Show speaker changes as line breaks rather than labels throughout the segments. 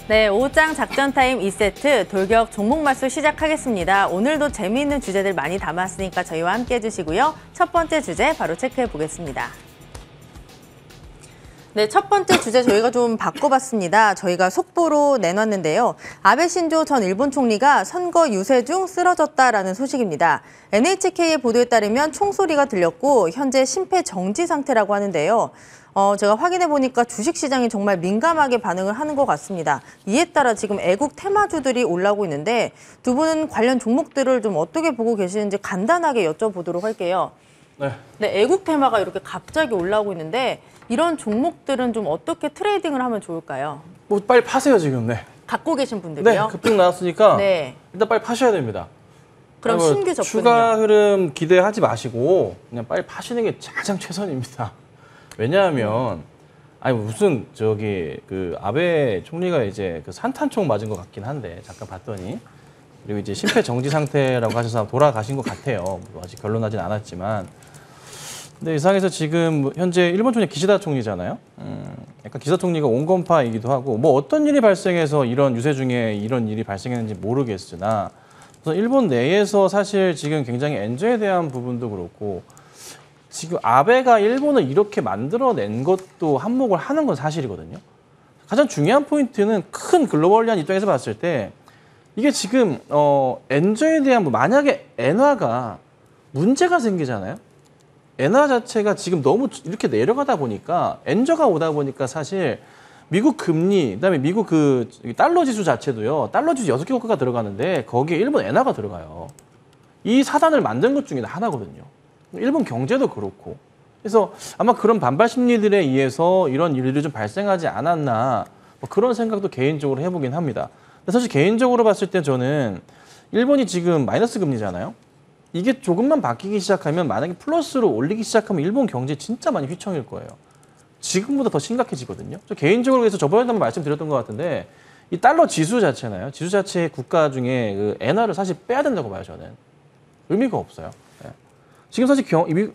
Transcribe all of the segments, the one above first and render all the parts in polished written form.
네, 5장 작전 타임 2세트 돌격 종목 말씀 시작하겠습니다. 오늘도 재미있는 주제들 많이 담았으니까 저희와 함께 해주시고요. 첫 번째 주제 바로 체크해 보겠습니다. 네, 첫 번째 주제 저희가 좀 바꿔봤습니다. 저희가 속보로 내놨는데요. 아베 신조 전 일본 총리가 선거 유세 중 쓰러졌다라는 소식입니다. NHK의 보도에 따르면 총소리가 들렸고 현재 심폐 정지 상태라고 하는데요. 제가 확인해 보니까 주식시장이 정말 민감하게 반응을 하는 것 같습니다. 이에 따라 지금 애국 테마주들이 올라오고 있는데 두 분은 관련 종목들을 좀 어떻게 보고 계시는지 간단하게 여쭤보도록 할게요. 네, 애국 테마가 이렇게 갑자기 올라오고 있는데 이런 종목들은 좀 어떻게 트레이딩을 하면 좋을까요?
뭐 빨리 파세요 지금. 네.
갖고 계신 분들이요?
네, 급등 나왔으니까
네.
일단 빨리 파셔야 됩니다.
그럼 신규 접근요?
추가 흐름 기대하지 마시고 그냥 빨리 파시는 게 가장 최선입니다. 왜냐하면 아니 무슨 그 아베 총리가 이제 그 산탄총 맞은 것 같긴 한데 잠깐 봤더니 그리고 이제 심폐 정지 상태라고 하셔서 돌아가신 것 같아요. 아직 결론나진 않았지만. 근데 이 상황에서 지금 현재 일본 총리 기시다 총리잖아요. 약간 기시다 총리가 온건파이기도 하고 뭐 어떤 일이 발생해서 이런 유세 중에 이런 일이 발생했는지 모르겠으나 그래서 일본 내에서 사실 지금 굉장히 엔저에 대한 부분도 그렇고 지금 아베가 일본을 이렇게 만들어낸 것도 한몫을 하는 건 사실이거든요. 가장 중요한 포인트는 큰 글로벌리한 입장에서 봤을 때 이게 지금 엔저에 대한 만약에 엔화가 문제가 생기잖아요. 엔화 자체가 지금 너무 이렇게 내려가다 보니까 엔저가 오다 보니까 사실 미국 금리, 그다음에 미국 그 달러 지수 자체도요. 달러 지수 6개 국가가 들어가는데 거기에 일본 엔화가 들어가요. 이 사단을 만든 것 중에 하나거든요. 일본 경제도 그렇고. 그래서 아마 그런 반발 심리들에 의해서 이런 일들이 좀 발생하지 않았나 뭐 그런 생각도 개인적으로 해보긴 합니다. 근데 사실 개인적으로 봤을 때 저는 일본이 지금 마이너스 금리잖아요. 이게 조금만 바뀌기 시작하면 만약에 플러스로 올리기 시작하면 일본 경제 진짜 많이 휘청일 거예요. 지금보다 더 심각해지거든요. 저 개인적으로 그래서 저번에도 한번 말씀드렸던 것 같은데 이 달러 지수 자체나요. 지수 자체의 국가 중에 그 엔화를 사실 빼야 된다고 봐요. 저는. 의미가 없어요. 네. 지금 사실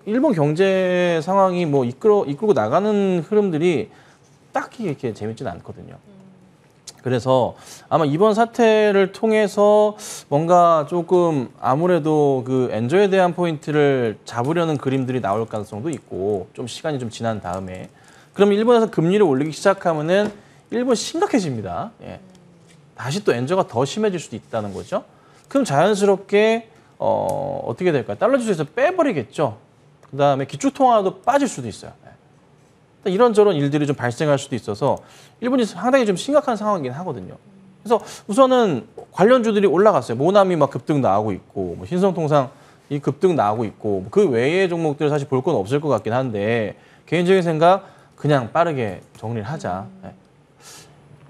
일본 경제 상황이 뭐 이끌고 나가는 흐름들이 딱히 이렇게 재밌지는 않거든요. 그래서 아마 이번 사태를 통해서 뭔가 조금 아무래도 그 엔저에 대한 포인트를 잡으려는 그림들이 나올 가능성도 있고 좀 시간이 좀 지난 다음에 그럼 일본에서 금리를 올리기 시작하면은 일본 심각해집니다. 예. 다시 또 엔저가 더 심해질 수도 있다는 거죠. 그럼 자연스럽게 어떻게 될까요? 달러 지수에서 빼버리겠죠. 그다음에 기축통화도 빠질 수도 있어요. 이런저런 일들이 좀 발생할 수도 있어서 일본이 상당히 좀 심각한 상황이긴 하거든요. 그래서 우선은 관련주들이 올라갔어요. 모나미 막 급등 나오고 있고, 뭐 신성통상 이 급등 나오고 있고, 그 외의 종목들 사실 볼 건 없을 것 같긴 한데 개인적인 생각 그냥 빠르게 정리를 하자. 네.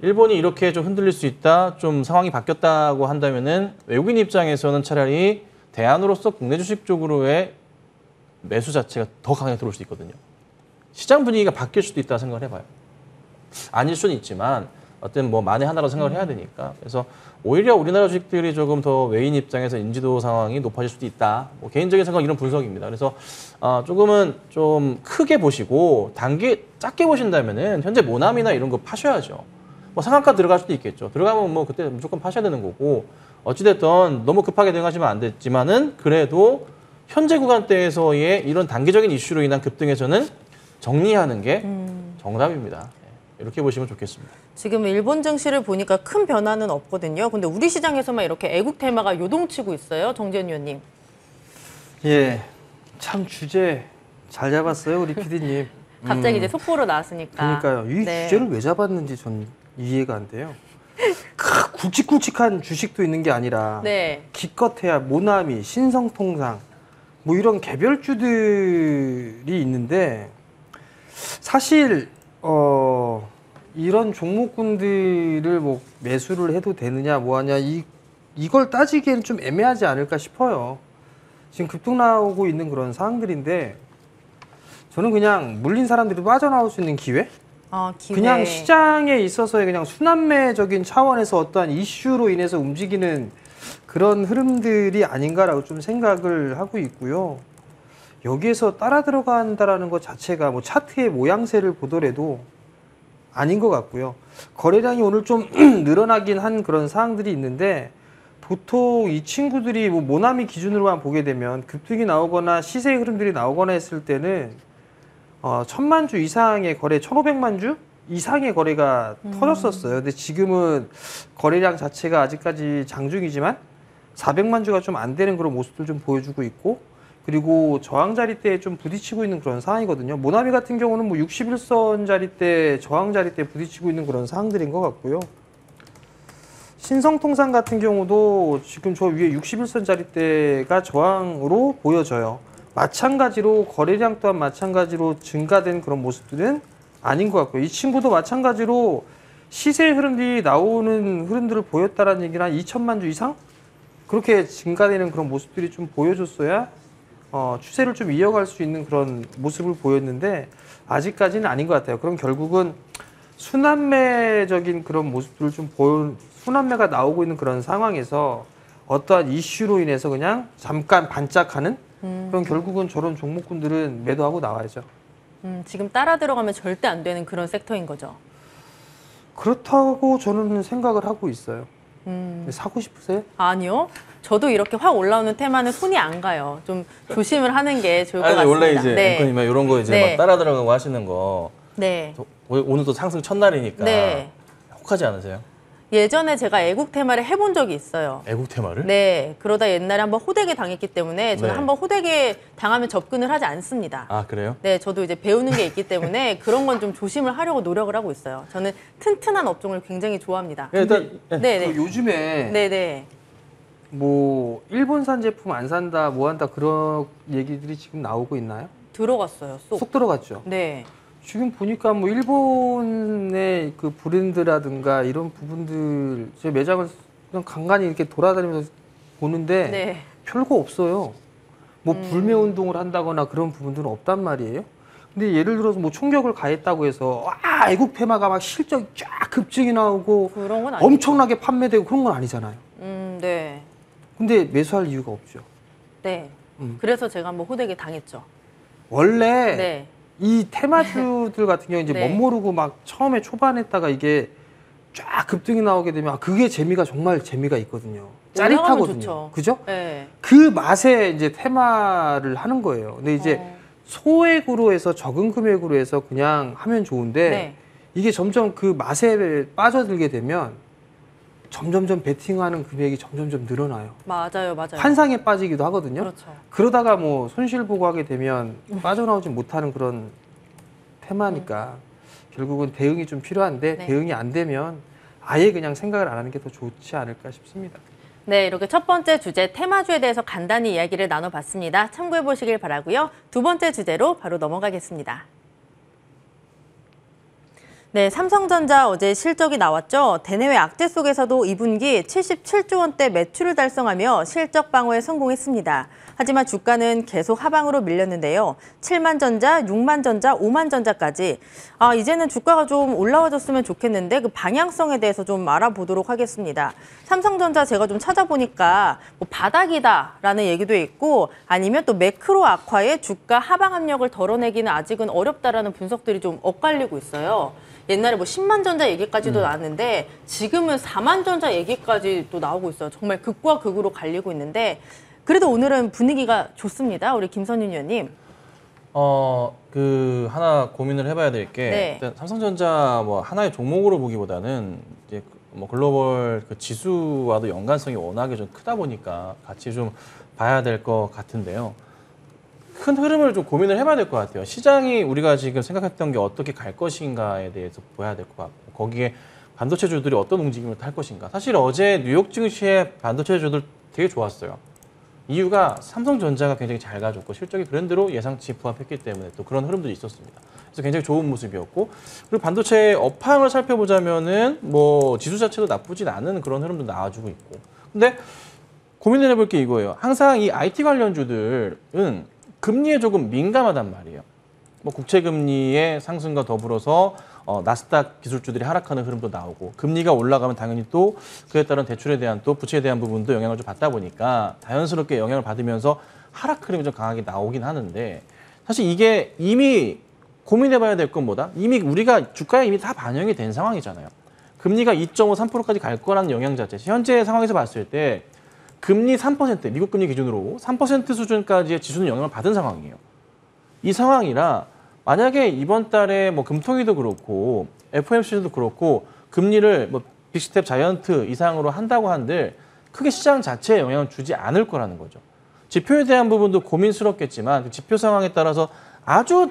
일본이 이렇게 좀 흔들릴 수 있다, 좀 상황이 바뀌었다고 한다면은 외국인 입장에서는 차라리 대안으로서 국내 주식 쪽으로의 매수 자체가 더 강하게 들어올 수 있거든요. 시장 분위기가 바뀔 수도 있다고 생각을 해봐요. 아닐 수는 있지만 어떤 뭐 만에 하나로 생각을 해야 되니까. 그래서 오히려 우리나라 주식들이 조금 더 외인 입장에서 인지도 상황이 높아질 수도 있다. 뭐 개인적인 생각 이런 분석입니다. 그래서 조금은 좀 크게 보시고 작게 보신다면은 현재 모나미나 이런 거 파셔야죠. 뭐 상한가 들어갈 수도 있겠죠. 들어가면 뭐 그때 무조건 파셔야 되는 거고 어찌됐든 너무 급하게 대응하시면 안 됐지만은 그래도 현재 구간대에서의 이런 단기적인 이슈로 인한 급등에서는 정리하는 게 정답입니다. 이렇게 보시면 좋겠습니다.
지금 일본 증시를 보니까 큰 변화는 없거든요. 근데 우리 시장에서만 이렇게 애국 테마가 요동치고 있어요. 정재현 위원님.
예, 참 주제 잘 잡았어요, 우리 PD님.
갑자기 이제 속보로 나왔으니까.
그러니까요. 이 주제를 왜 잡았는지 전 이해가 안 돼요. 굵직굵직한 주식도 있는 게 아니라 기껏해야 모나미, 신성통상 뭐 이런 개별주들이 있는데 사실 이런 종목군들을 뭐 매수를 해도 되느냐 뭐하냐 이걸 따지기에는 좀 애매하지 않을까 싶어요. 지금 급등 나오고 있는 그런 상황들인데 저는 그냥 물린 사람들이 빠져나올 수 있는 기회? 그냥 시장에 있어서의 그냥 순환매적인 차원에서 어떠한 이슈로 인해서 움직이는 그런 흐름들이 아닌가라고 좀 생각을 하고 있고요. 여기에서 따라 들어간다라는 것 자체가 뭐 차트의 모양새를 보더라도 아닌 것 같고요. 거래량이 오늘 좀 늘어나긴 한 그런 사항들이 있는데 보통 이 친구들이 뭐 모나미 기준으로만 보게 되면 급등이 나오거나 시세 흐름들이 나오거나 했을 때는 1,000만 주 이상의 거래, 1,500만 주 이상의 거래가 터졌었어요. 근데 지금은 거래량 자체가 아직까지 장중이지만 400만 주가 좀 안 되는 그런 모습들 좀 보여주고 있고, 그리고 저항 자리대에 좀 부딪히고 있는 그런 상황이거든요. 모나미 같은 경우는 뭐 61선 자리대, 저항 자리대에 부딪히고 있는 그런 상황들인 것 같고요. 신성통상 같은 경우도 지금 저 위에 61선 자리대가 저항으로 보여져요. 마찬가지로 거래량 또한 마찬가지로 증가된 그런 모습들은 아닌 것 같고요. 이 친구도 마찬가지로 시세 흐름들이 나오는 흐름들을 보였다라는 얘기는 한 2천만 주 이상? 그렇게 증가되는 그런 모습들이 좀 보여줬어야 추세를 좀 이어갈 수 있는 그런 모습을 보였는데 아직까지는 아닌 것 같아요. 그럼 결국은 순환매적인 그런 모습들을 좀 순환매가 나오고 있는 그런 상황에서 어떠한 이슈로 인해서 그냥 잠깐 반짝하는 그럼 결국은 저런 종목군들은 매도하고 나와야죠.
지금 따라 들어가면 절대 안 되는 그런 섹터인 거죠.
그렇다고 저는 생각을 하고 있어요. 사고 싶으세요?
아니요. 저도 이렇게 확 올라오는 테마는 손이 안 가요. 좀 조심을 하는 게 좋을 것 같습니다.
원래 이제
네.
앵커님 이런 거 이제
네.
막 따라 들어가고 하시는 거
네.
오늘 또 상승 첫날이니까
네.
혹하지 않으세요?
예전에 제가 애국 테마를 해본 적이 있어요.
애국 테마를?
네. 그러다 옛날에 한번 호되게 당했기 때문에 저는
네.
한번 호되게 당하면 접근을 하지 않습니다.
아 그래요?
네, 저도 이제 배우는 게 있기 때문에 그런 건 좀 조심을 하려고 노력을 하고 있어요. 저는 튼튼한 업종을 굉장히 좋아합니다.
일단
네.
요즘에
네.
뭐 일본산 제품 안 산다, 뭐 한다 그런 얘기들이 지금 나오고 있나요?
들어갔어요.
쏙 들어갔죠.
네.
지금 보니까 뭐 일본의 그 브랜드라든가 이런 부분들 제 매장을 그냥 간간히 이렇게 돌아다니면서 보는데
네.
별거 없어요. 뭐 불매 운동을 한다거나 그런 부분들은 없단 말이에요. 근데 예를 들어서 뭐 총격을 가했다고 해서 와 애국 테마가 막 실적이 쫙 급증이 나오고
그런 건 아니죠.
엄청나게 판매되고 그런 건 아니잖아요.
네.
근데 매수할 이유가 없죠.
네. 그래서 제가 한번 호되게 당했죠.
원래
네.
이 테마주들 같은 경우 이제
네.
멋모르고 막 처음에 초반했다가 이게 쫙 급등이 나오게 되면 그게 재미가 정말 재미가 있거든요. 짜릿하거든요.
좋죠.
그죠?
네.
그 맛에 이제 테마를 하는 거예요. 근데 이제 소액으로 해서 적은 금액으로 해서 그냥 하면 좋은데
네.
이게 점점 그 맛에 빠져들게 되면 점점점 베팅하는 금액이 점점점 늘어나요.
맞아요.
환상에 빠지기도 하거든요.
그렇죠.
그러다가 뭐 손실 보고 하게 되면 빠져나오지 못하는 그런 테마니까 결국은 대응이 좀 필요한데
네.
대응이 안 되면 아예 그냥 생각을 안 하는 게 더 좋지 않을까 싶습니다.
네, 이렇게 첫 번째 주제 테마주에 대해서 간단히 이야기를 나눠봤습니다. 참고해 보시길 바라고요. 두 번째 주제로 바로 넘어가겠습니다. 네, 삼성전자 어제 실적이 나왔죠. 대내외 악재 속에서도 2분기 77조 원대 매출을 달성하며 실적 방어에 성공했습니다. 하지만 주가는 계속 하방으로 밀렸는데요. 7만 전자, 6만 전자, 5만 전자까지 이제는 주가가 좀 올라와줬으면 좋겠는데 그 방향성에 대해서 좀 알아보도록 하겠습니다. 삼성전자 제가 좀 찾아보니까 뭐 바닥이다라는 얘기도 있고 아니면 또 매크로 악화에 주가 하방 압력을 덜어내기는 아직은 어렵다라는 분석들이 좀 엇갈리고 있어요. 옛날에 뭐 10만 전자 얘기까지도 나왔는데 지금은 4만 전자 얘기까지 또 나오고 있어요. 정말 극과 극으로 갈리고 있는데 그래도 오늘은 분위기가 좋습니다. 우리 김선윤 의원님.
그 하나 고민을 해봐야 될 게
네.
일단 삼성전자 뭐 하나의 종목으로 보기보다는 이제 뭐 글로벌 그 지수와도 연관성이 워낙에 좀 크다 보니까 같이 좀 봐야 될 것 같은데요. 큰 흐름을 좀 고민을 해봐야 될 것 같아요. 시장이 우리가 지금 생각했던 게 어떻게 갈 것인가에 대해서 봐야 될 것 같고 거기에 반도체주들이 어떤 움직임을 할 것인가. 사실 어제 뉴욕 증시의 반도체주들 되게 좋았어요. 이유가 삼성전자가 굉장히 잘 가졌고 실적이 그랜드로 예상치 부합했기 때문에 또 그런 흐름들이 있었습니다. 그래서 굉장히 좋은 모습이었고 그리고 반도체 업황을 살펴보자면은 뭐 지수 자체도 나쁘진 않은 그런 흐름도 나와주고 있고 근데 고민을 해볼 게 이거예요. 항상 이 IT 관련주들은 금리에 조금 민감하단 말이에요. 뭐 국채금리의 상승과 더불어서 나스닥 기술주들이 하락하는 흐름도 나오고 금리가 올라가면 당연히 또 그에 따른 대출에 대한 또 부채에 대한 부분도 영향을 좀 받다 보니까 자연스럽게 영향을 받으면서 하락 흐름이 좀 강하게 나오긴 하는데 사실 이게 이미 고민해봐야 될 건 뭐다? 이미 우리가 주가에 이미 다 반영이 된 상황이잖아요. 금리가 2.5, 3%까지 갈 거라는 영향 자체. 현재 상황에서 봤을 때 금리 3%, 미국 금리 기준으로 3% 수준까지의 지수는 영향을 받은 상황이에요. 이 상황이라 만약에 이번 달에 뭐 금통위도 그렇고 FOMC도 그렇고 금리를 뭐 빅스텝 자이언트 이상으로 한다고 한들 크게 시장 자체에 영향을 주지 않을 거라는 거죠. 지표에 대한 부분도 고민스럽겠지만 그 지표 상황에 따라서 아주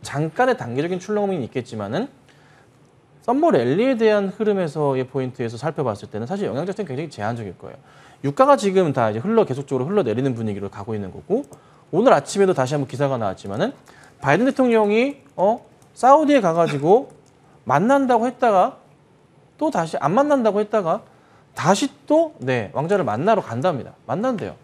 잠깐의 단계적인 출렁임이 있겠지만은 썸머 랠리에 대한 흐름에서의 포인트에서 살펴봤을 때는 사실 영향 자체는 굉장히 제한적일 거예요. 유가가 지금 다 이제 계속적으로 흘러내리는 분위기로 가고 있는 거고 오늘 아침에도 다시 한번 기사가 나왔지만은 바이든 대통령이 사우디에 가가지고 만난다고 했다가 또 다시 안 만난다고 했다가 다시 또 왕자를 만나러 간답니다. 만난대요.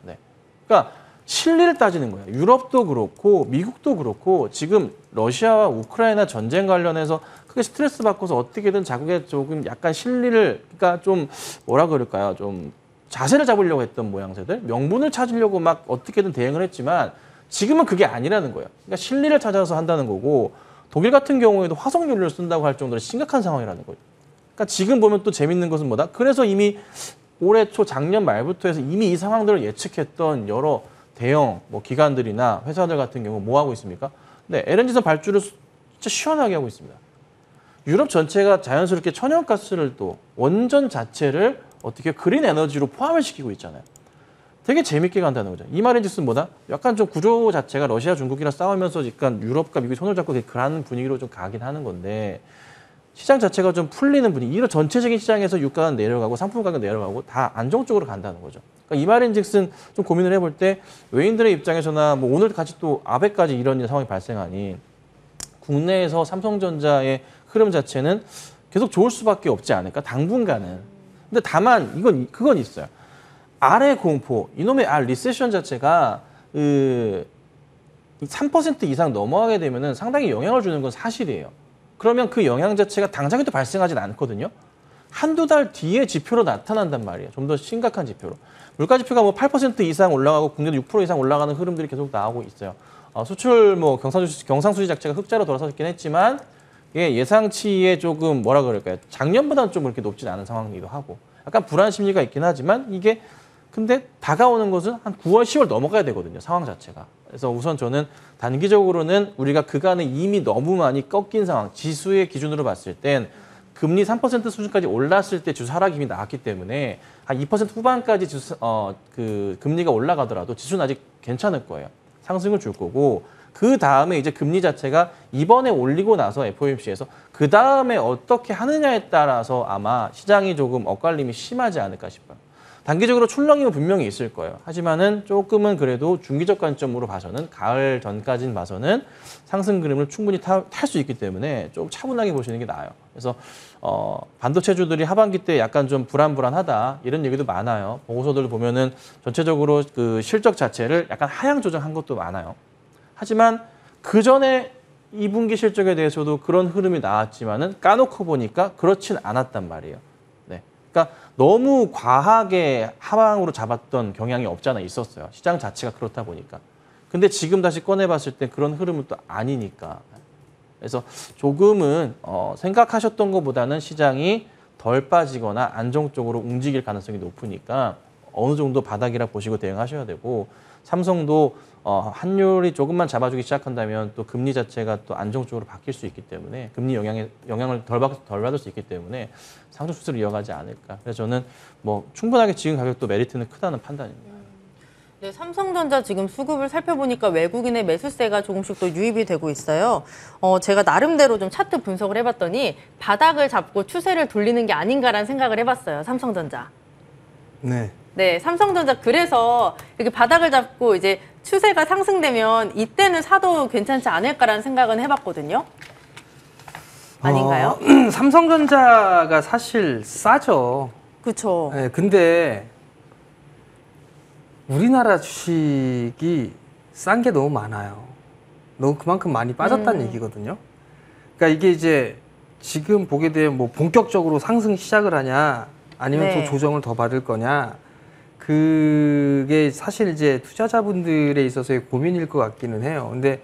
그러니까 실리를 따지는 거예요. 유럽도 그렇고 미국도 그렇고 지금 러시아와 우크라이나 전쟁 관련해서 크게 스트레스 받고서 어떻게든 자국에 조금 약간 실리를 그러니까 좀 뭐라 그럴까요? 좀 자세를 잡으려고 했던 모양새들 명분을 찾으려고 막 어떻게든 대응을 했지만 지금은 그게 아니라는 거예요. 그러니까 실리를 찾아서 한다는 거고 독일 같은 경우에도 화석연료를 쓴다고 할 정도로 심각한 상황이라는 거죠. 그러니까 지금 보면 또 재밌는 것은 뭐다? 그래서 이미 올해 초 작년 말부터 해서 이미 이 상황들을 예측했던 여러 대형 기관들이나 회사들 같은 경우 뭐 하고 있습니까? LNG선 발주를 진짜 시원하게 하고 있습니다. 유럽 전체가 자연스럽게 천연가스를 또 원전 자체를 어떻게 그린 에너지로 포함을 시키고 있잖아요. 되게 재밌게 간다는 거죠. 이 말인즉슨 뭐다? 약간 좀 구조 자체가 러시아, 중국이랑 싸우면서 약간 유럽과 미국이 손을 잡고 그런 분위기로 좀 가긴 하는 건데 시장 자체가 좀 풀리는 분위기. 이런 전체적인 시장에서 유가가 내려가고 상품 가격 내려가고 다 안정적으로 간다는 거죠. 그러니까 이 말인즉슨 좀 고민을 해볼 때 외인들의 입장에서나 뭐 오늘 같이 또 아베까지 이런 상황이 발생하니 국내에서 삼성전자의 흐름 자체는 계속 좋을 수밖에 없지 않을까 당분간은. 근데 다만 그건 있어요. R의 공포, 이놈의 R 리세션 자체가 3% 이상 넘어가게 되면은 상당히 영향을 주는 건 사실이에요. 그러면 그 영향 자체가 당장에 또 발생하진 않거든요. 한두 달 뒤에 지표로 나타난단 말이에요. 좀 더 심각한 지표로. 물가 지표가 뭐 8% 이상 올라가고 국내도 6% 이상 올라가는 흐름들이 계속 나오고 있어요. 수출 경상수지 자체가 흑자로 돌아섰긴 했지만 예상치에 조금 뭐라 그럴까요? 작년보다는 좀 그렇게 높진 않은 상황이기도 하고 약간 불안 심리가 있긴 하지만 이게 근데 다가오는 것은 한 9월, 10월 넘어가야 되거든요. 상황 자체가. 그래서 우선 저는 단기적으로는 우리가 그간에 이미 너무 많이 꺾인 상황, 지수의 기준으로 봤을 땐 금리 3% 수준까지 올랐을 때 주수 하락이 이미 나왔기 때문에 한 2% 후반까지 금리가 올라가더라도 지수는 아직 괜찮을 거예요. 상승을 줄 거고 그 다음에 이제 금리 자체가 이번에 올리고 나서 FOMC에서 그 다음에 어떻게 하느냐에 따라서 아마 시장이 조금 엇갈림이 심하지 않을까 싶어요. 단기적으로 출렁임은 분명히 있을 거예요. 하지만은 조금은 그래도 중기적 관점으로 봐서는 가을 전까지는 봐서는 상승 그림을 충분히 탈 수 있기 때문에 좀 차분하게 보시는 게 나아요. 그래서 반도체주들이 하반기 때 약간 좀 불안하다 이런 얘기도 많아요. 보고서들 보면은 전체적으로 그 실적 자체를 약간 하향 조정한 것도 많아요. 하지만 그 전에 2분기 실적에 대해서도 그런 흐름이 나왔지만은 까놓고 보니까 그렇진 않았단 말이에요. 그러니까 너무 과하게 하방으로 잡았던 경향이 없잖아 있었어요. 시장 자체가 그렇다 보니까. 근데 지금 다시 꺼내봤을 때 그런 흐름은 또 아니니까. 그래서 조금은 생각하셨던 것보다는 시장이 덜 빠지거나 안정적으로 움직일 가능성이 높으니까 어느 정도 바닥이라 보시고 대응하셔야 되고 삼성도 환율이 조금만 잡아주기 시작한다면 또 금리 자체가 또 안정적으로 바뀔 수 있기 때문에 금리 영향을 덜 받을 수 있기 때문에 상승 추세를 이어가지 않을까. 그래서 저는 뭐 충분하게 지금 가격도 메리트는 크다는 판단입니다.
네, 삼성전자 지금 수급을 살펴보니까 외국인의 매수세가 조금씩 또 유입이 되고 있어요. 제가 나름대로 좀 차트 분석을 해봤더니 바닥을 잡고 추세를 돌리는 게 아닌가라는 생각을 해봤어요. 삼성전자. 네, 삼성전자 그래서 이렇게 바닥을 잡고 이제 추세가 상승되면 이때는 사도 괜찮지 않을까라는 생각은 해봤거든요. 아닌가요?
삼성전자가 사실 싸죠.
그렇죠.
네, 근데 우리나라 주식이 싼 게 너무 많아요. 너무 그만큼 많이 빠졌다는 얘기거든요. 그러니까 이게 이제 지금 보게 되면 뭐 본격적으로 상승 시작을 하냐 아니면 또 조정을 더 받을 거냐 그게 사실 이제 투자자분들에 있어서의 고민일 것 같기는 해요. 근데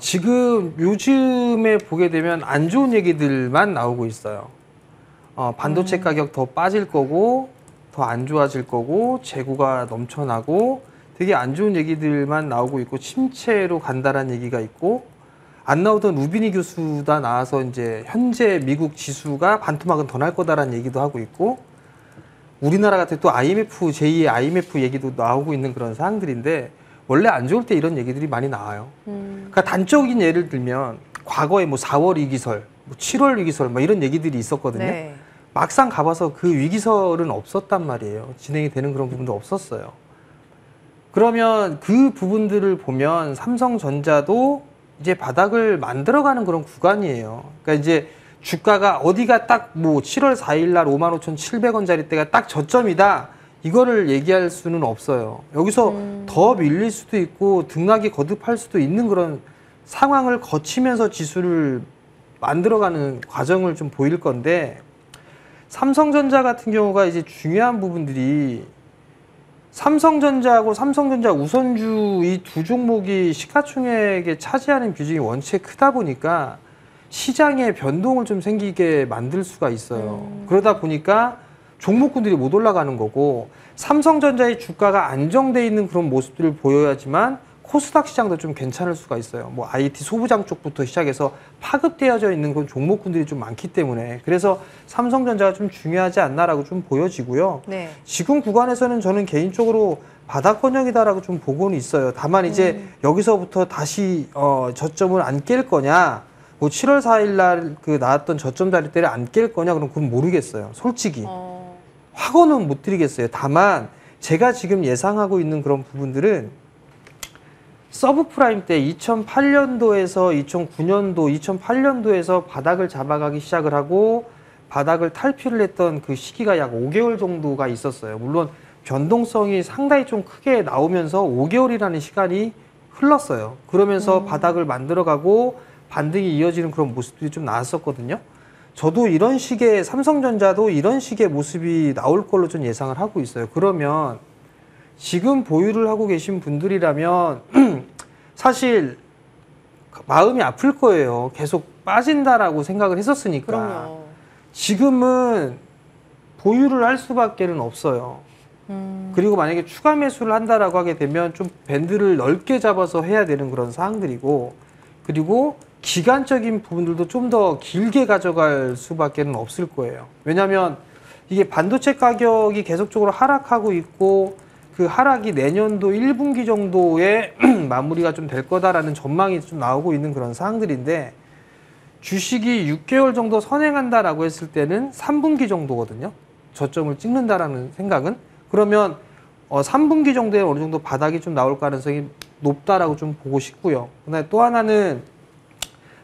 지금 요즘에 보게 되면 안 좋은 얘기들만 나오고 있어요. 반도체 가격 더 빠질 거고 더 안 좋아질 거고 재고가 넘쳐나고 되게 안 좋은 얘기들만 나오고 있고 침체로 간다라는 얘기가 있고 안 나오던 루비니 교수가 나와서 이제 현재 미국 지수가 반토막은 더 날 거다라는 얘기도 하고 있고 우리나라 같은 또 IMF, 제2의 IMF 얘기도 나오고 있는 그런 상황들인데 원래 안 좋을 때 이런 얘기들이 많이 나와요. 그러니까 단적인 예를 들면 과거에 뭐 4월 위기설, 뭐 7월 위기설 뭐 이런 얘기들이 있었거든요.
네.
막상 가봐서 그 위기설은 없었단 말이에요. 진행이 되는 그런 부분도 없었어요. 그러면 그 부분들을 보면 삼성전자도 이제 바닥을 만들어가는 그런 구간이에요. 그러니까 이제 주가가 어디가 딱 뭐 7월 4일 날 55,700원짜리 때가 딱 저점이다. 이거를 얘기할 수는 없어요. 여기서 더 밀릴 수도 있고 등락이 거듭할 수도 있는 그런 상황을 거치면서 지수를 만들어가는 과정을 좀 보일 건데 삼성전자 같은 경우가 이제 중요한 부분들이 삼성전자하고 삼성전자 우선주 이 두 종목이 시가총액에 차지하는 비중이 원체 크다 보니까 시장에 변동을 좀 생기게 만들 수가 있어요. 그러다 보니까 종목군들이 못 올라가는 거고 삼성전자의 주가가 안정돼 있는 그런 모습들을 보여야지만 코스닥 시장도 좀 괜찮을 수가 있어요. 뭐 IT 소부장 쪽부터 시작해서 파급되어져 있는 그런 종목군들이 좀 많기 때문에 그래서 삼성전자가 좀 중요하지 않나라고 좀 보여지고요.
네.
지금 구간에서는 저는 개인적으로 바닥권역이다라고 좀 보고는 있어요. 다만 이제 여기서부터 다시 저점을 안 깰 거냐, 뭐 7월 4일 날 그 나왔던 저점 자리대를 안 깰 거냐, 그럼 그건 모르겠어요. 솔직히 확언은 못 드리겠어요. 다만 제가 지금 예상하고 있는 그런 부분들은 서브프라임 때 2008년도에서 2009년도, 2008년도에서 바닥을 잡아가기 시작을 하고 바닥을 탈피를 했던 그 시기가 약 5개월 정도가 있었어요. 물론 변동성이 상당히 좀 크게 나오면서 5개월이라는 시간이 흘렀어요. 그러면서 바닥을 만들어가고 반등이 이어지는 그런 모습들이 좀 나왔었거든요. 저도 이런 식의 삼성전자도 이런 식의 모습이 나올 걸로 좀 예상을 하고 있어요. 그러면 지금 보유를 하고 계신 분들이라면 사실 마음이 아플 거예요. 계속 빠진다라고 생각을 했었으니까.
그럼요.
지금은 보유를 할 수밖에는 없어요. 그리고 만약에 추가 매수를 한다라고 하게 되면 좀 밴드를 넓게 잡아서 해야 되는 그런 사항들이고, 그리고 기간적인 부분들도 좀 더 길게 가져갈 수밖에는 없을 거예요. 왜냐하면 이게 반도체 가격이 계속적으로 하락하고 있고 그 하락이 내년도 1분기 정도에 마무리가 좀 될 거다라는 전망이 좀 나오고 있는 그런 사항들인데 주식이 6개월 정도 선행한다라고 했을 때는 3분기 정도거든요. 저점을 찍는다라는 생각은. 그러면 3분기 정도에 어느 정도 바닥이 좀 나올 가능성이 높다라고 좀 보고 싶고요. 그다음에 또 하나는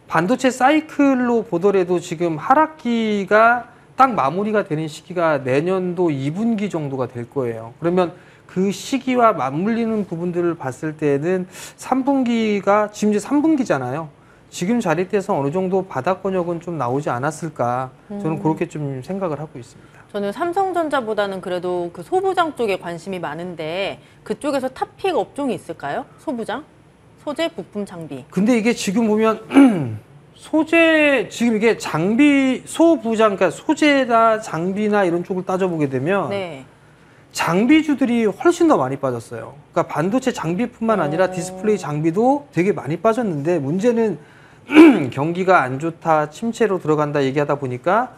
반도체 사이클로 보더라도 지금 하락기가 딱 마무리가 되는 시기가 내년도 2분기 정도가 될 거예요. 그러면 그 시기와 맞물리는 부분들을 봤을 때는 3분기가 지금 이제 3분기잖아요. 지금 자리대에서 어느 정도 바닥권역은 좀 나오지 않았을까, 저는 그렇게 좀 생각을 하고 있습니다.
저는 삼성전자보다는 그래도 그 소부장 쪽에 관심이 많은데 그쪽에서 탑픽 업종이 있을까요? 소부장? 소재, 부품, 장비.
근데 이게 지금 보면 소재, 지금 이게 장비, 소부장, 그러니까 소재나 장비나 이런 쪽을 따져보게 되면
네.
장비주들이 훨씬 더 많이 빠졌어요. 그러니까 반도체 장비뿐만 아니라 디스플레이 장비도 되게 많이 빠졌는데 문제는 경기가 안 좋다, 침체로 들어간다 얘기하다 보니까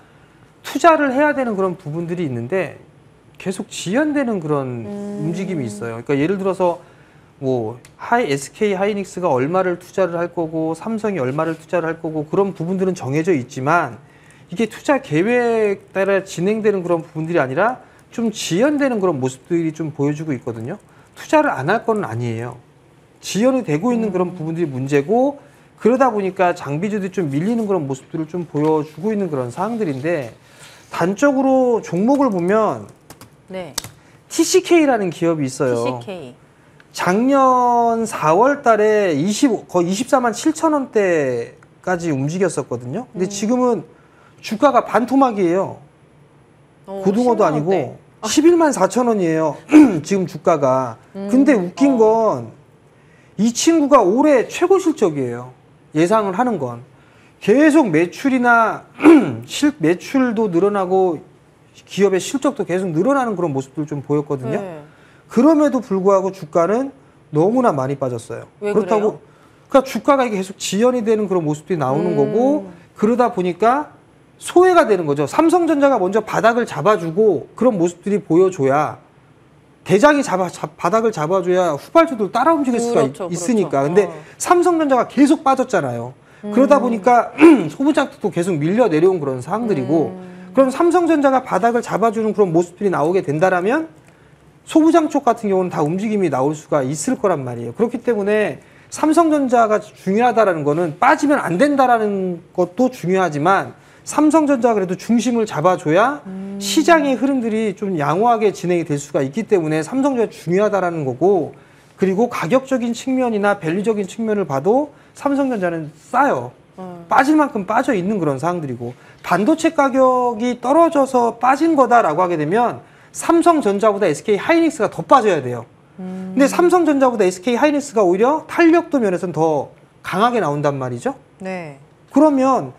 투자를 해야 되는 그런 부분들이 있는데 계속 지연되는 그런 움직임이 있어요. 그러니까 예를 들어서 뭐 SK 하이닉스가 얼마를 투자를 할 거고 삼성이 얼마를 투자를 할 거고 그런 부분들은 정해져 있지만 이게 투자 계획 따라 진행되는 그런 부분들이 아니라 좀 지연되는 그런 모습들이 좀 보여주고 있거든요. 투자를 안 할 건 아니에요. 지연이 되고 있는 그런 부분들이 문제고, 그러다 보니까 장비주들이 좀 밀리는 그런 모습들을 좀 보여주고 있는 그런 상황들인데, 단적으로 종목을 보면
네.
TCK라는 기업이 있어요.
TCK.
작년 4월 달에 거의 24만 7천 원대까지 움직였었거든요. 근데 지금은 주가가 반토막이에요. 고등어도 아니고 11만 4천 원이에요. 지금 주가가. 근데 웃긴 건 이 친구가 올해 최고 실적이에요. 예상을 하는 건. 계속 매출이나 매출도 늘어나고 기업의 실적도 계속 늘어나는 그런 모습들을 좀 보였거든요.
네.
그럼에도 불구하고 주가는 너무나 많이 빠졌어요.
왜
그렇다고
그래요?
그러니까 주가가 이게 계속 지연이 되는 그런 모습들이 나오는 거고 그러다 보니까 소외가 되는 거죠. 삼성전자가 먼저 바닥을 잡아주고 그런 모습들이 보여줘야 대장이 바닥을 잡아줘야 후발주도 따라 움직일 수가
그렇죠,
있으니까.
그렇죠.
근데 삼성전자가 계속 빠졌잖아요. 그러다 보니까 소부장도 계속 밀려 내려온 그런 상황들이고 그럼 삼성전자가 바닥을 잡아주는 그런 모습들이 나오게 된다라면 소부장 쪽 같은 경우는 다 움직임이 나올 수가 있을 거란 말이에요. 그렇기 때문에 삼성전자가 중요하다라는 거는 빠지면 안 된다라는 것도 중요하지만 삼성전자가 그래도 중심을 잡아줘야 시장의 흐름들이 좀 양호하게 진행이 될 수가 있기 때문에 삼성전자가 중요하다라는 거고 그리고 가격적인 측면이나 밸류적인 측면을 봐도 삼성전자는 싸요. 빠질 만큼 빠져 있는 그런 상황들이고 반도체 가격이 떨어져서 빠진 거다라고 하게 되면 삼성전자보다 SK 하이닉스가 더 빠져야 돼요. 근데 삼성전자보다 SK 하이닉스가 오히려 탄력도 면에서는 더 강하게 나온단 말이죠.
네.
그러면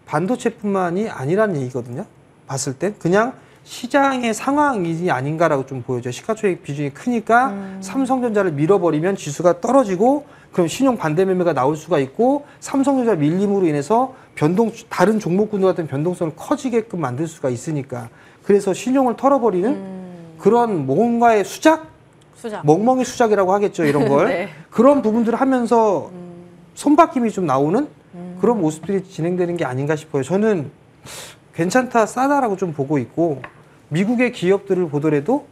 반도체뿐만이 아니라는 얘기거든요. 봤을 때 그냥 시장의 상황이 아닌가라고 좀 보여져요. 시가총액 비중이 크니까 삼성전자를 밀어버리면 지수가 떨어지고 그럼 신용 반대 매매가 나올 수가 있고 삼성전자 밀림으로 인해서 다른 종목군들 같은 변동성을 커지게끔 만들 수가 있으니까 그래서 신용을 털어버리는 그런 뭔가의 수작? 멍멍이 수작이라고 하겠죠. 이런 걸.
네.
그런 부분들을 하면서 손바뀜이 좀 나오는 그런 모습들이 진행되는 게 아닌가 싶어요. 저는 괜찮다, 싸다라고 좀 보고 있고 미국의 기업들을 보더라도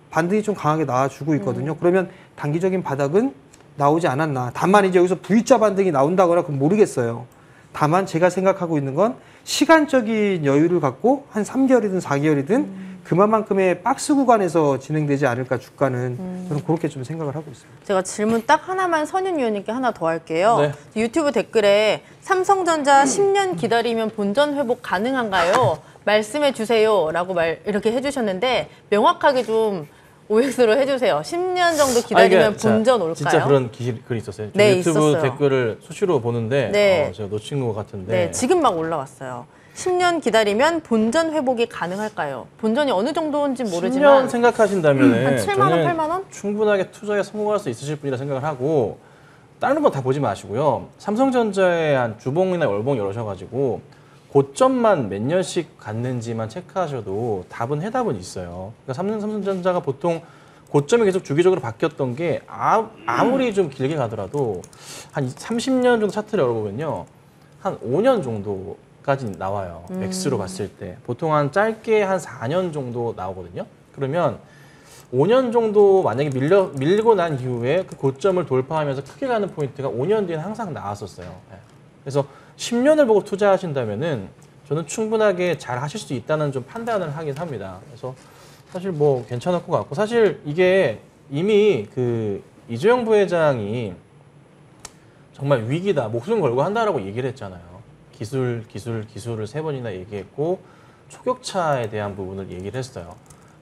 반등이 좀 강하게 나와주고 있거든요. 그러면 단기적인 바닥은 나오지 않았나. 다만 이제 여기서 V자 반등이 나온다거나 그건 모르겠어요. 다만 제가 생각하고 있는 건 시간적인 여유를 갖고 한 3개월이든 4개월이든 그만큼의 박스 구간에서 진행되지 않을까 주가는 저는 그렇게 좀 생각을 하고 있습니다.
제가 질문 딱 하나만 선윤 위원님께 하나 더 할게요.
네.
유튜브 댓글에 삼성전자 10년 기다리면 본전 회복 가능한가요? 말씀해 주세요라고 이렇게 해주셨는데 명확하게 좀 OX로 해주세요. 10년 정도 기다리면 본전 올까요?
진짜 그런 글이 있었어요.
네,
유튜브
있었어요.
댓글을 수시로 보는데
네.
제가 놓친 것 같은데
네, 지금 막 올라왔어요. 10년 기다리면 본전 회복이 가능할까요? 본전이 어느 정도인지 모르지만
10년 생각하신다면
한 7만 원, 8만 원?
충분하게 투자에 성공할 수 있으실 분이라 생각을 하고 다른 건 다 보지 마시고요. 삼성전자의 한 주봉이나 월봉 열으셔가지고 고점만 몇 년씩 갔는지만 체크하셔도 해답은 있어요. 그러니까 삼성전자가 보통 고점이 계속 주기적으로 바뀌었던 게 아무리 좀 길게 가더라도 한 30년 정도 차트를 열어보면요. 한 5년 정도까지 나와요. 맥스로 봤을 때. 보통 한 짧게 한 4년 정도 나오거든요. 그러면 5년 정도 만약에 밀고 난 이후에 그 고점을 돌파하면서 크게 가는 포인트가 5년 뒤에는 항상 나왔었어요. 그래서 10년을 보고 투자하신다면은 저는 충분하게 잘 하실 수 있다는 좀 판단을 하긴 합니다. 그래서 사실 뭐 괜찮을 것 같고 사실 이게 이미 그 이재용 부회장이 정말 위기다, 목숨 걸고 한다라고 얘기를 했잖아요. 기술을 3번이나 얘기했고 초격차에 대한 부분을 얘기를 했어요.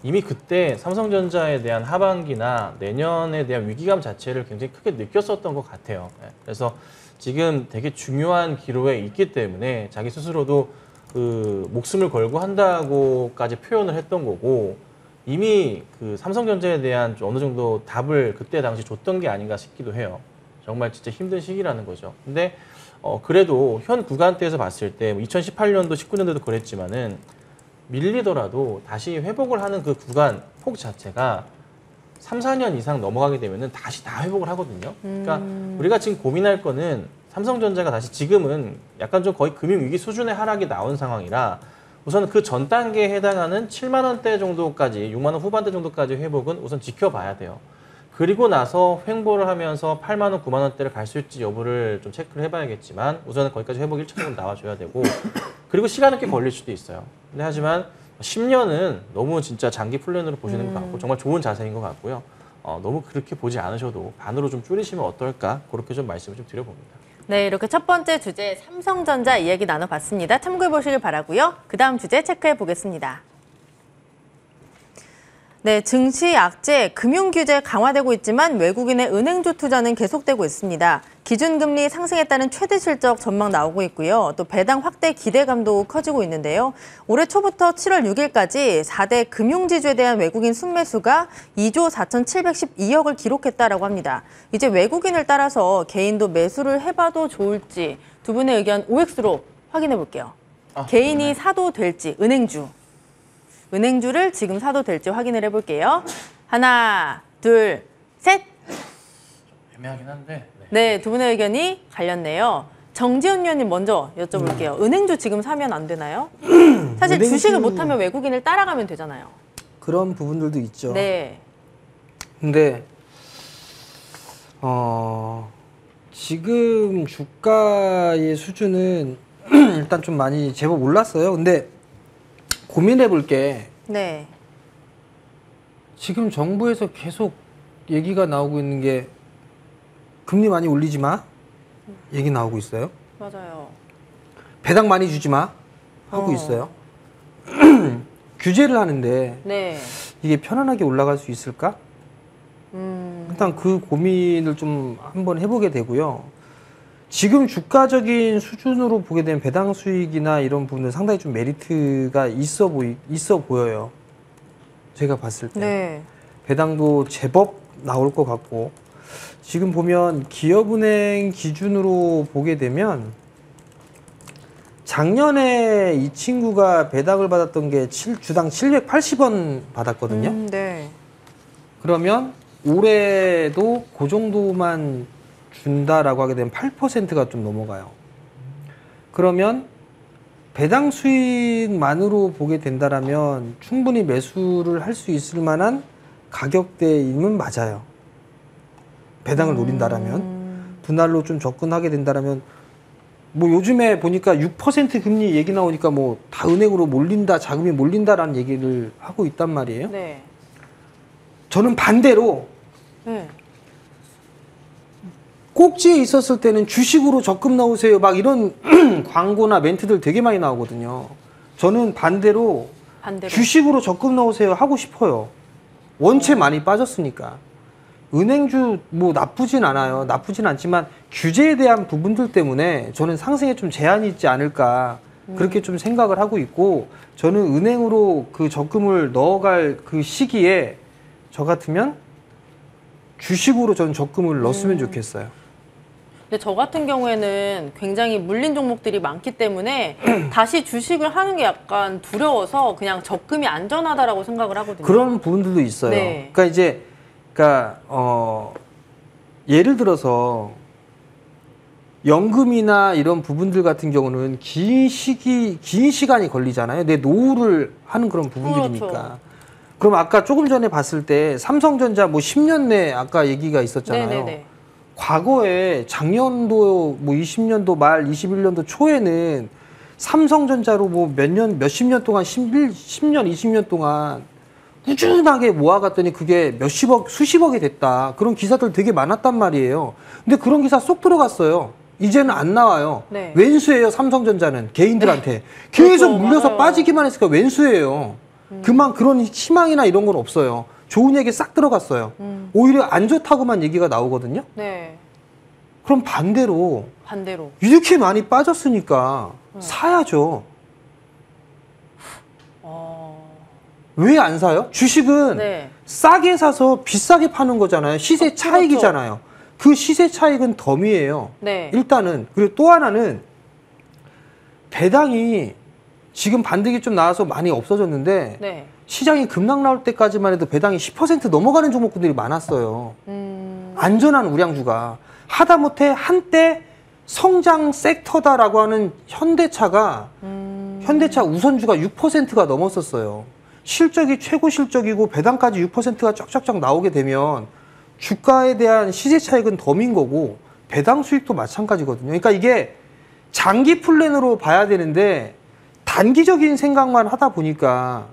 이미 그때 삼성전자에 대한 하반기나 내년에 대한 위기감 자체를 굉장히 크게 느꼈었던 것 같아요. 그래서 지금 되게 중요한 기로에 있기 때문에 자기 스스로도 그 목숨을 걸고 한다고까지 표현을 했던 거고 이미 그 삼성전자에 대한 좀 어느 정도 답을 그때 당시 줬던 게 아닌가 싶기도 해요. 정말 진짜 힘든 시기라는 거죠. 근데 그래도 현 구간대에서 봤을 때 2018년도, 19년도도 그랬지만은 밀리더라도 다시 회복을 하는 그 구간 폭 자체가 3, 4년 이상 넘어가게 되면은 다시 다 회복을 하거든요. 그러니까 우리가 지금 고민할 거는 삼성전자가 다시 지금은 약간 좀 거의 금융위기 수준의 하락이 나온 상황이라 우선 그 전 단계에 해당하는 7만 원대 정도까지 6만 원 후반대 정도까지 회복은 우선 지켜봐야 돼요. 그리고 나서 횡보를 하면서 8만 원, 9만 원대를 갈 수 있을지 여부를 좀 체크를 해봐야겠지만 우선은 거기까지 회복 1차적으로 나와줘야 되고 그리고 시간은 꽤 걸릴 수도 있어요. 근데 하지만 10년은 너무 진짜 장기 플랜으로 보시는 것 같고 정말 좋은 자세인 것 같고요. 너무 그렇게 보지 않으셔도 반으로 좀 줄이시면 어떨까 그렇게 좀 말씀을 좀 드려봅니다.
네, 이렇게 첫 번째 주제 삼성전자 이야기 나눠봤습니다. 참고해 보시길 바라고요. 그 다음 주제 체크해 보겠습니다. 네, 증시 악재, 금융 규제 강화되고 있지만 외국인의 은행주 투자는 계속되고 있습니다. 기준금리 상승에 따른 최대 실적 전망 나오고 있고요. 또 배당 확대 기대감도 커지고 있는데요. 올해 초부터 7월 6일까지 4대 금융지주에 대한 외국인 순매수가 2조 4,712억을 기록했다라고 합니다. 이제 외국인을 따라서 개인도 매수를 해봐도 좋을지 두 분의 의견 OX로 확인해 볼게요. 개인이 사도 될지, 은행주를 지금 사도 될지 확인을 해볼게요. 하나, 둘, 셋.
애매하긴 한데.
네, 두 분의 의견이 갈렸네요. 정지훈 의원님 먼저 여쭤볼게요. 은행주 지금 사면 안 되나요? 사실
은행주...
주식을 못하면 외국인을 따라가면 되잖아요.
그런 부분들도 있죠.
네.
근데 지금 주가의 수준은 일단 좀 많이 제법 올랐어요. 근데 고민해 볼 게
네.
지금 정부에서 계속 얘기가 나오고 있는 게 금리 많이 올리지 마 얘기 나오고 있어요.
맞아요.
배당 많이 주지 마 하고 있어요. 규제를 하는데
네.
이게 편안하게 올라갈 수 있을까? 일단 그 고민을 좀 한번 해보게 되고요. 지금 주가적인 수준으로 보게 되면 배당 수익이나 이런 부분은 상당히 좀 메리트가 있어 보여요. 제가 봤을 때.
네.
배당도 제법 나올 것 같고, 지금 보면 기업은행 기준으로 보게 되면 작년에 이 친구가 배당을 받았던 게 주당 780원 받았거든요.
네.
그러면 올해도 그 정도만 준다라고 하게 되면 8%가 좀 넘어가요. 그러면 배당 수익만으로 보게 된다라면 충분히 매수를 할 수 있을 만한 가격대임은 맞아요. 배당을 노린다라면 분할로 좀 접근하게 된다라면 뭐 요즘에 보니까 6% 금리 얘기 나오니까 뭐 다 은행으로 몰린다, 자금이 몰린다라는 얘기를 하고 있단 말이에요.
네.
저는 반대로
네.
꼭지에 있었을 때는 주식으로 적금 넣으세요. 막 이런 광고나 멘트들 되게 많이 나오거든요. 저는 반대로 주식으로 적금 넣으세요 하고 싶어요. 원체 많이 빠졌으니까. 은행주 뭐 나쁘진 않아요. 나쁘진 않지만 규제에 대한 부분들 때문에 저는 상승에 좀 제한이 있지 않을까 그렇게 좀 생각을 하고 있고, 저는 은행으로 그 적금을 넣어갈 그 시기에 저 같으면 주식으로 저는 적금을 넣었으면 좋겠어요.
근데 저 같은 경우에는 굉장히 물린 종목들이 많기 때문에 다시 주식을 하는 게 약간 두려워서 그냥 적금이 안전하다라고 생각을 하거든요.
그런 부분들도 있어요.
네.
그러니까 이제 예를 들어서 연금이나 이런 부분들 같은 경우는 긴 시간이 걸리잖아요. 내 노후를 하는 그런 부분들이니까.
그렇죠.
그럼 아까 조금 전에 봤을 때 삼성전자 뭐 10년 내 아까 얘기가 있었잖아요.
네네네.
과거에 작년도 뭐 20년도 말 21년도 초에는 삼성전자로 뭐 몇십 년 동안 10년, 20년 동안 꾸준하게 모아갔더니 그게 수십억이 됐다. 그런 기사들 되게 많았단 말이에요. 근데 그런 기사 쏙 들어갔어요. 이제는 안 나와요.
네.
웬수예요, 삼성전자는. 개인들한테.
네.
계속
그렇죠,
물려서
맞아요.
빠지기만 했으니까 웬수예요. 그런 희망이나 이런 건 없어요. 좋은 얘기 싹 들어갔어요. 오히려 안 좋다고만 얘기가 나오거든요.
네.
그럼 반대로 이렇게 많이 빠졌으니까 사야죠. 왜 안 사요? 주식은
네.
싸게 사서 비싸게 파는 거잖아요. 시세 차익이잖아요. 그 시세 차익은 덤이에요.
네.
일단은. 그리고 또 하나는 배당이 지금 반등이 좀 나와서 많이 없어졌는데
네.
시장이 급락 나올 때까지만 해도 배당이 10% 넘어가는 종목들이 많았어요. 안전한 우량주가. 하다못해 한때 성장 섹터다라고 하는 현대차 우선주가 6%가 넘었었어요. 실적이 최고 실적이고 배당까지 6%가 쫙쫙쫙 나오게 되면 주가에 대한 시세 차익은 덤인 거고 배당 수익도 마찬가지거든요. 그러니까 이게 장기 플랜으로 봐야 되는데 단기적인 생각만 하다 보니까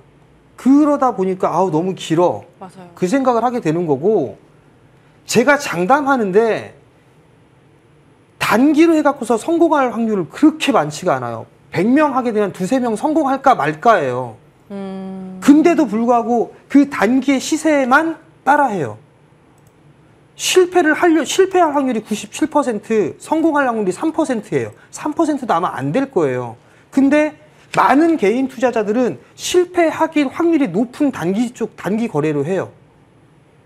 그러다 보니까 아우 너무 길어.
맞아요.
그 생각을 하게 되는 거고, 제가 장담하는데 단기로 해갖고서 성공할 확률은 그렇게 많지가 않아요. 100명 하게 되면 2~3명 성공할까 말까예요. 근데도 불구하고 그 단기의 시세만 따라해요. 실패할 확률이 97%, 성공할 확률이 3%예요. 3%도 아마 안 될 거예요. 근데 많은 개인 투자자들은 실패하기 확률이 높은 단기 거래로 해요.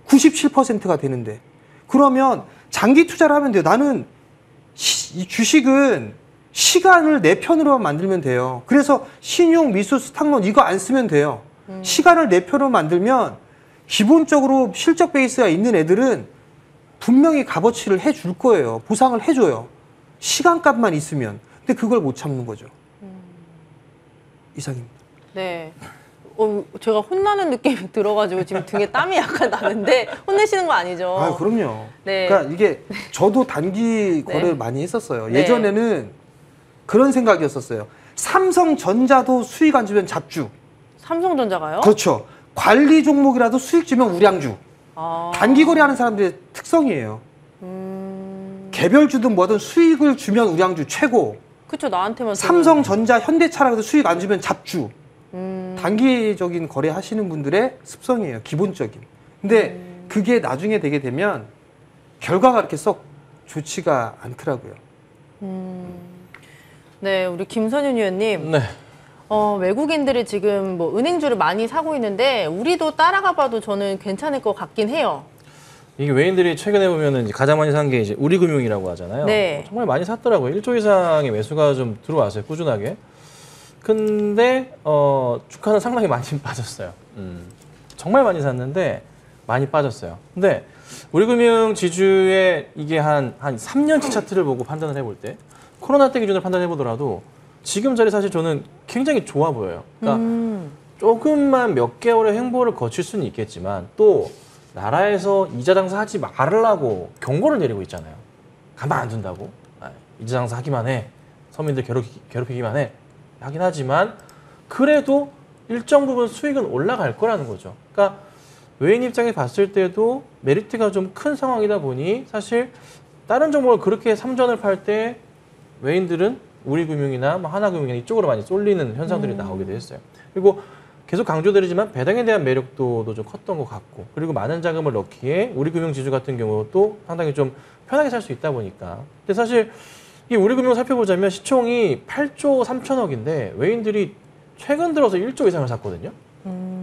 97%가 되는데. 그러면 장기 투자를 하면 돼요. 나는 이 주식은 시간을 내 편으로만 만들면 돼요. 그래서 신용, 미수, 스탁론 이거 안 쓰면 돼요. 시간을 내 편으로 만들면 기본적으로 실적 베이스가 있는 애들은 분명히 값어치를 해줄 거예요. 보상을 해줘요. 시간값만 있으면. 근데 그걸 못 참는 거죠. 이상입니다.
네. 제가 혼나는 느낌이 들어가지고 지금 등에 땀이 약간 나는데 혼내시는 거 아니죠?
아, 그럼요.
네.
그러니까 이게 저도 단기 거래를
네.
많이 했었어요.
네.
예전에는 그런 생각이었었어요. 삼성전자도 수익 안 주면 잡주.
삼성전자가요?
그렇죠. 관리 종목이라도 수익 주면 우량주.
아.
단기 거래하는 사람들의 특성이에요. 개별주든 뭐든 수익을 주면 우량주 최고.
그쵸, 나한테만.
삼성전자, 현대차라도 수익 안 주면 잡주. 단기적인 거래 하시는 분들의 습성이에요. 기본적인. 근데 그게 나중에 되게 되면 결과가 그렇게 썩 좋지가 않더라고요.
네, 우리 김선윤 의원님.
네.
외국인들이 지금 뭐 은행주를 많이 사고 있는데 우리도 따라가 봐도 저는 괜찮을 것 같긴 해요.
이게 외인들이 최근에 보면은 이제 가장 많이 산 게 이제 우리금융이라고 하잖아요.
네.
정말 많이 샀더라고요. 1조 이상의 매수가 좀 들어왔어요. 꾸준하게. 근데 주가는 상당히 많이 빠졌어요. 정말 많이 샀는데 많이 빠졌어요. 근데 우리금융 지주의 이게 한 3년치 차트를 보고 판단을 해볼 때 코로나 때 기준으로 판단해 보더라도 지금 자리 사실 저는 굉장히 좋아 보여요. 그러니까 조금만 몇 개월의 행보를 거칠 수는 있겠지만 또 나라에서 이자 장사하지 말으려고 경고를 내리고 있잖아요. 가만 안 둔다고. 이자 장사 하기만 해. 서민들 괴롭히기만 해. 하긴 하지만 그래도 일정 부분 수익은 올라갈 거라는 거죠. 그러니까 외인 입장에 봤을 때도 메리트가 좀 큰 상황이다 보니 사실 다른 종목을 그렇게 삼전을 팔 때 외인들은 우리금융이나 뭐 하나금융이나 이쪽으로 많이 쏠리는 현상들이 나오기도 했어요. 그리고 계속 강조드리지만 배당에 대한 매력도도 좀 컸던 것 같고 그리고 많은 자금을 넣기에 우리금융 지주 같은 경우도 상당히 좀 편하게 살 수 있다 보니까 근데 사실 이 우리금융 살펴보자면 시총이 8조 3천억인데 외인들이 최근 들어서 1조 이상을 샀거든요.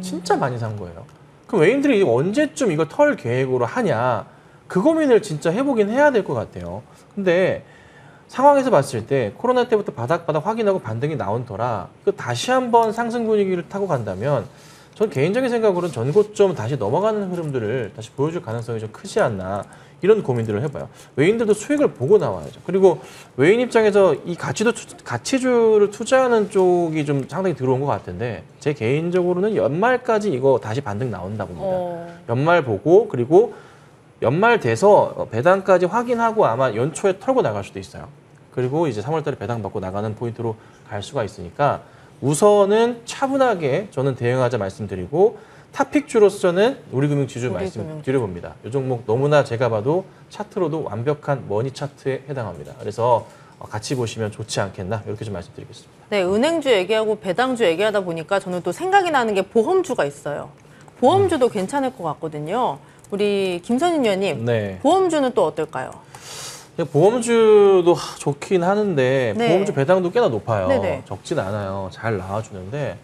진짜 많이 산 거예요. 그럼 외인들이 언제쯤 이걸 털 계획으로 하냐 그 고민을 진짜 해보긴 해야 될 것 같아요. 근데 상황에서 봤을 때 코로나 때부터 바닥바닥 확인하고 반등이 나온 터라 그 다시 한번 상승 분위기를 타고 간다면 전 개인적인 생각으로는 전고점 다시 넘어가는 흐름들을 다시 보여줄 가능성이 좀 크지 않나 이런 고민들을 해봐요. 외인들도 수익을 보고 나와야죠. 그리고 외인 입장에서 이 가치주를 투자하는 쪽이 좀 상당히 들어온 것 같은데 제 개인적으로는 연말까지 이거 다시 반등 나온다고 봅니다. 연말 보고 그리고 연말 돼서 배당까지 확인하고 아마 연초에 털고 나갈 수도 있어요. 그리고 이제 3월달에 배당 받고 나가는 포인트로 갈 수가 있으니까 우선은 차분하게 저는 대응하자 말씀드리고 탑픽주로서는 우리금융 지주 말씀드려봅니다. 이 종목 너무나 제가 봐도 차트로도 완벽한 머니 차트에 해당합니다. 그래서 같이 보시면 좋지 않겠나 이렇게 좀 말씀드리겠습니다.
네, 은행주 얘기하고 배당주 얘기하다 보니까 저는 또 생각이 나는 게 보험주가 있어요. 보험주도 괜찮을 것 같거든요. 우리 김선인 의원님,
네.
보험주는 또 어떨까요?
보험주도 좋긴 하는데
네.
보험주 배당도 꽤나 높아요.
네네.
적진 않아요. 잘 나와주는데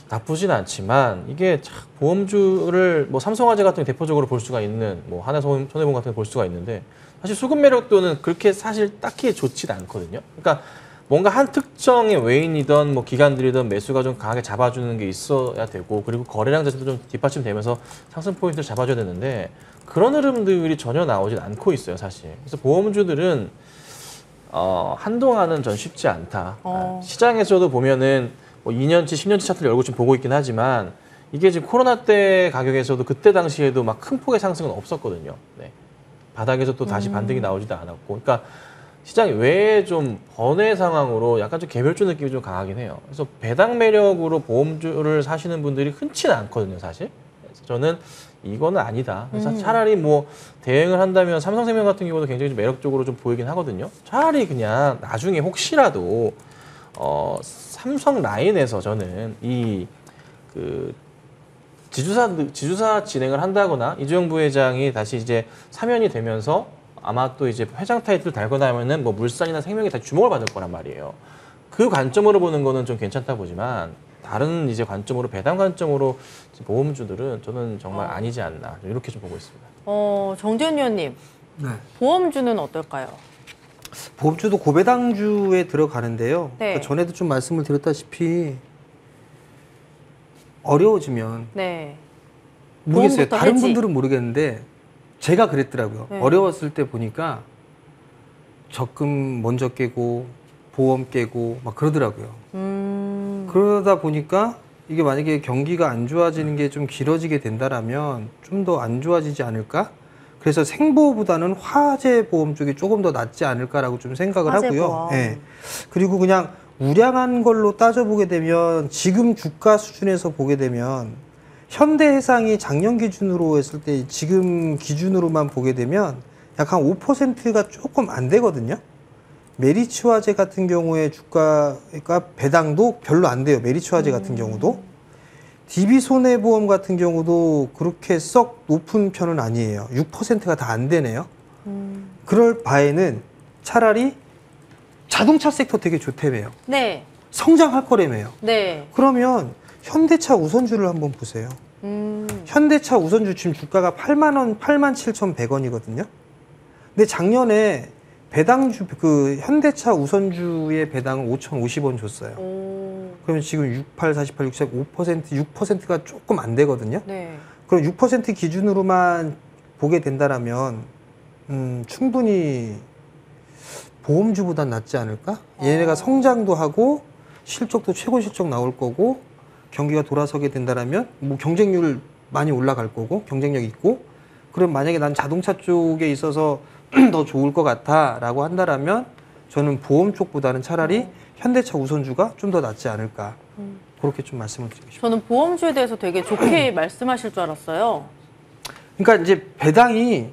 나쁘진 않지만 이게 참 보험주를 뭐 삼성화재 같은 게 대표적으로 볼 수가 있는 뭐 하나손해보험 같은 거 볼 수가 있는데 사실 수급 매력도는 그렇게 사실 딱히 좋지는 않거든요. 그러니까 뭔가 한 특정의 외인이든 뭐 기관들이든 매수가 좀 강하게 잡아주는 게 있어야 되고 그리고 거래량 자체도 좀 뒷받침되면서 상승 포인트를 잡아줘야 되는데 그런 흐름들이 전혀 나오진 않고 있어요, 사실. 그래서 보험주들은 한동안은 전 쉽지 않다. 시장에서도 보면은 뭐 2년치, 10년치 차트를 열고 지금 보고 있긴 하지만 이게 지금 코로나 때 가격에서도 그때 당시에도 막 큰 폭의 상승은 없었거든요. 네. 바닥에서 또 다시 반등이 나오지도 않았고. 그러니까 시장이 왜 좀 번외 상황으로 약간 좀 개별주 느낌이 좀 강하긴 해요. 그래서 배당 매력으로 보험주를 사시는 분들이 흔치는 않거든요, 사실. 그래서 저는 이거는 아니다. 그래서 차라리 뭐 대응을 한다면 삼성생명 같은 경우도 굉장히 좀 매력적으로 좀 보이긴 하거든요. 차라리 그냥 나중에 혹시라도 삼성 라인에서 저는 이 지주사 진행을 한다거나 이주영 부회장이 다시 이제 사면이 되면서 아마 또 이제 회장 타이틀을 달거나 하면은 뭐 물산이나 생명이 다 주목을 받을 거란 말이에요. 그 관점으로 보는 거는 좀 괜찮다 보지만 다른 이제 관점으로 배당 관점으로 보험주들은 저는 정말 아니지 않나 이렇게 좀 보고 있습니다.
정재현 의원님,
네.
보험주는 어떨까요?
보험주도 고배당주에 들어가는데요.
네.
그러니까 전에도 좀 말씀을 드렸다시피 어려워지면
네.
모르겠어요.
보험부터
다른
해지.
분들은 모르겠는데 제가 그랬더라고요.
네.
어려웠을 때 보니까 적금 먼저 깨고 보험 깨고 막 그러더라고요. 그러다 보니까 이게 만약에 경기가 안 좋아지는 게 좀 길어지게 된다라면 좀 더 안 좋아지지 않을까? 그래서 생보보다는 화재 보험 쪽이 조금 더 낫지 않을까라고 좀 생각을
화재
하고요.
보험.
예. 그리고 그냥 우량한 걸로 따져보게 되면 지금 주가 수준에서 보게 되면 현대해상이 작년 기준으로 했을 때 지금 기준으로만 보게 되면 약 한 5%가 조금 안 되거든요. 메리츠 화재 같은 경우에 주가가 배당도 별로 안 돼요. 메리츠 화재 같은 경우도. DB 손해보험 같은 경우도 그렇게 썩 높은 편은 아니에요. 6%가 다 안 되네요. 그럴 바에는 차라리 자동차 섹터 되게 좋다며요.
네.
성장할 거라며요.
네.
그러면 현대차 우선주를 한번 보세요. 현대차 우선주 지금 주가가 87,100원이거든요. 근데 작년에 배당주 그 현대차 우선주의 배당은 5,050원 줬어요. 그러면 지금 68, 48, 64, 6%가 조금 안 되거든요.
네.
그럼 6% 기준으로만 보게 된다라면 충분히 보험주보단 낫지 않을까? 얘네가 성장도 하고 실적도 최고 실적 나올 거고 경기가 돌아서게 된다라면 뭐 경쟁률 많이 올라갈 거고 경쟁력 있고 그럼 만약에 난 자동차 쪽에 있어서 더 좋을 것 같아라고 한다라면 저는 보험 쪽보다는 차라리 현대차 우선주가 좀 더 낫지 않을까 그렇게 좀 말씀을 드리고 싶습니다.
저는 보험주에 대해서 되게 좋게 말씀하실 줄 알았어요.
그러니까 이제 배당이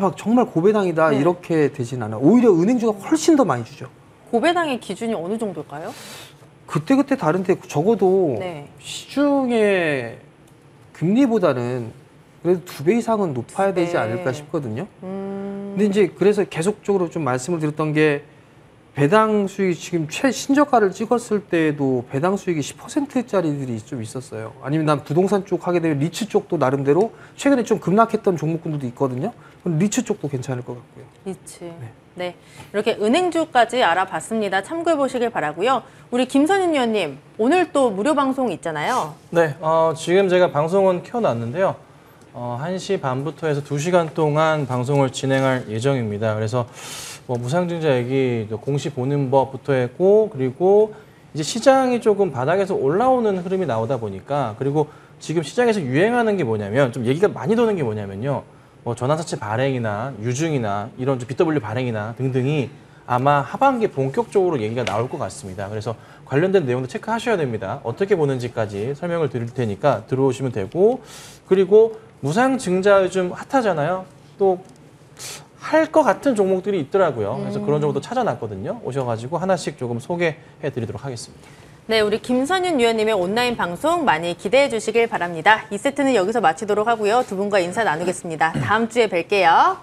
막 정말 고배당이다
네.
이렇게 되진 않아요. 오히려 은행주가 훨씬 더 많이 주죠.
고배당의 기준이 어느 정도일까요?
그때그때 다른데 적어도
네.
시중의 금리보다는 그래도 2배 이상은 높아야 되지
네.
않을까 싶거든요. 근데 이제 그래서 계속적으로 좀 말씀을 드렸던 게 배당 수익이 지금 최신저가를 찍었을 때에도 배당 수익이 10%짜리들이 좀 있었어요. 아니면 난 부동산 쪽 하게 되면 리츠 쪽도 나름대로 최근에 좀 급락했던 종목군들도 있거든요. 그럼 리츠 쪽도 괜찮을 것 같고요.
리츠. 네. 이렇게 은행주까지 알아봤습니다. 참고해 보시길 바라고요. 우리 김선인 의원님, 오늘 또 무료 방송 있잖아요.
네, 지금 제가 방송은 켜놨는데요. 1시 반부터 해서 2시간 동안 방송을 진행할 예정입니다. 그래서 뭐 무상증자 얘기, 공시 보는 법부터 했고, 그리고 이제 시장이 조금 바닥에서 올라오는 흐름이 나오다 보니까, 그리고 지금 시장에서 유행하는 게 뭐냐면, 좀 얘기가 많이 도는 게 뭐냐면요. 뭐 전환사채 발행이나 유증이나 이런 좀 BW 발행이나 등등이 아마 하반기에 본격적으로 얘기가 나올 것 같습니다. 그래서 관련된 내용도 체크하셔야 됩니다. 어떻게 보는지까지 설명을 드릴 테니까 들어오시면 되고, 그리고 무상증자 요즘 핫하잖아요. 또 할 것 같은 종목들이 있더라고요. 그래서 그런 종목도 찾아놨거든요. 오셔가지고 하나씩 조금 소개해 드리도록 하겠습니다.
네, 우리 김선윤 위원님의 온라인 방송 많이 기대해 주시길 바랍니다. 이 세트는 여기서 마치도록 하고요. 두 분과 인사 나누겠습니다. 다음 주에 뵐게요.